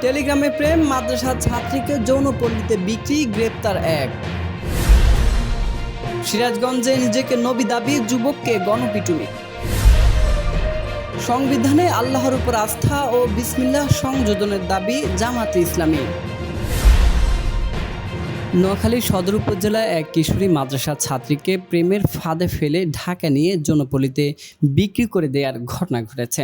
টেলিগ্রামে প্রেম, মাদ্রাসার ছাত্রীকে যৌনপল্লীতে বিক্রি, গ্রেপ্তার এক। সিরাজগঞ্জে নিজেকে নবী দাবি যুবককে গণপিটুনি। সংবিধানে আল্লাহর উপর আস্থা ও বিসমিল্লাহ সংযোজনের দাবি জামাতে ইসলামী। নোয়াখালী সদর উপজেলায় এক কিশোরী মাদ্রাসার ছাত্রীকে প্রেমের ফাঁদে ফেলে ঢাকা নিয়ে যৌনপল্লীতে বিক্রি করে দেওয়ার ঘটনা ঘটেছে।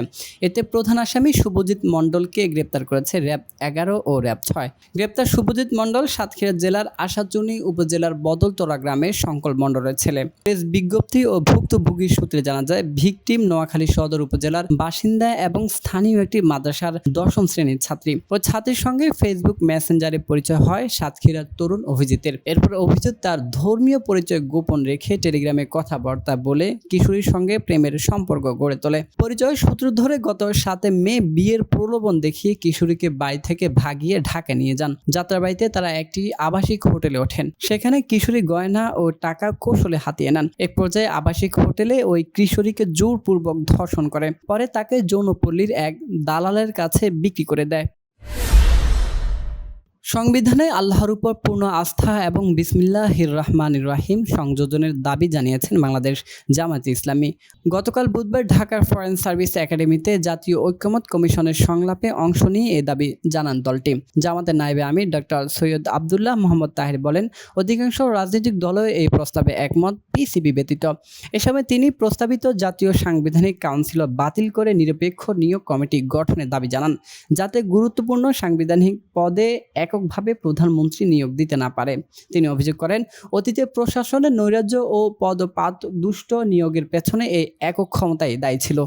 এতে প্রধান আসামি শুভজিৎ মণ্ডলকে গ্রেপ্তার করেছে র্যাব 11 ও র্যাব 6। গ্রেপ্তার শুভজিৎ মণ্ডল সাতক্ষীরা জেলার আশাচুনি উপজেলার বদলতলা গ্রামের শঙ্কর মণ্ডলের ছেলে। প্রেস বিজ্ঞপ্তি ও ভুক্তভোগী সূত্রে জানা যায়, ভিকটিম নোয়াখালী সদর উপজেলার বাসিন্দা এবং স্থানীয় একটি মাদ্রাসার 10ম শ্রেণীর ছাত্রী। ওই ছাত্রীর সঙ্গে ফেসবুক মেসেঞ্জারে পরিচয় হয় সাতক্ষীরার তরুণ অভিজিতের। এরপর অভিজিৎ তার ধর্মীয় পরিচয় গোপন রেখে টেলিগ্রামে কথাবার্তা বলে কিশোরীর সঙ্গে প্রেমের সম্পর্ক গড়ে তোলে। পরিচয় সূত্র ধরে গত 7 মে বিয়ের প্রলোভন দেখিয়ে কিশোরীকে বাড়ি থেকে ভাগিয়ে ঢাকা নিয়ে যান। যাত্রাবাড়িতে তারা একটি আবাসিক হোটেলে ওঠেন। সেখানে কিশোরী গয়না ও টাকা কৌশলে হাতিয়ে নেন। এক পর্যায়ে আবাসিক হোটেলে ওই কিশোরীকে জোরপূর্বক ধর্ষণ করে। পরে তাকে যৌনপল্লীর এক দালালের কাছে বিক্রি করে দেয়। সংবিধানে আল্লাহর উপর পূর্ণ আস্থা এবং বিসমিল্লাহির রহমানির রহিম সংযোজনের দাবি জানিয়েছেন বাংলাদেশ জামাতে ইসলামী। গতকাল বুধবার ঢাকার ফরেন সার্ভিস একাডেমিতে জাতীয় ঐক্যমত কমিশনের সংলাপে অংশ নিয়ে এ দাবি জানান দলটি। জামাতের নায়েবে আমির ডক্টর সৈয়দ আবদুল্লাহ মোহাম্মদ তাহের বলেন, অধিকাংশ রাজনৈতিক দলও এই প্রস্তাবে একমত, পিসিবি ব্যতীত। এ সময় তিনি প্রস্তাবিত জাতীয় সাংবিধানিক কাউন্সিল বাতিল করে নিরপেক্ষ নিয়োগ কমিটি গঠনের দাবি জানান, যাতে গুরুত্বপূর্ণ সাংবিধানিক পদে এককভাবে প্রধানমন্ত্রী নিয়োগ দিতে না পারে। তিনি অভিযোগ করেন, অতীতে প্রশাসনের নৈরাজ্য ও পদপাত দুষ্ট নিয়োগের পেছনে এই একক ক্ষমতাই দায়ী ছিল।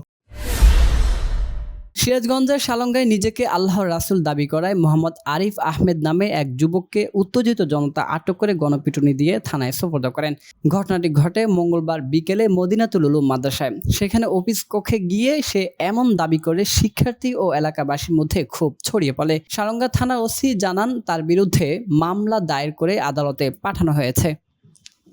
সিরাজগঞ্জের শালঙ্গায় নিজেকে আল্লাহর রাসূল দাবি করায় মোহাম্মদ আরিফ আহমেদ নামে এক যুবককে উত্তেজিত জনতা আটক করে গণপিটুনি দিয়ে থানায় সোপর্দ করেন। ঘটনাটি ঘটে মঙ্গলবার বিকেলে মদিনাতুল উলুম মাদ্রাসায়। সেখানে অফিস কক্ষে গিয়ে সে এমন দাবি করে শিক্ষার্থী ও এলাকাবাসীর মধ্যে ক্ষোভ ছড়িয়ে পড়ে। শালঙ্গা থানার ওসি জানান, তার বিরুদ্ধে মামলা দায়ের করে আদালতে পাঠানো হয়েছে।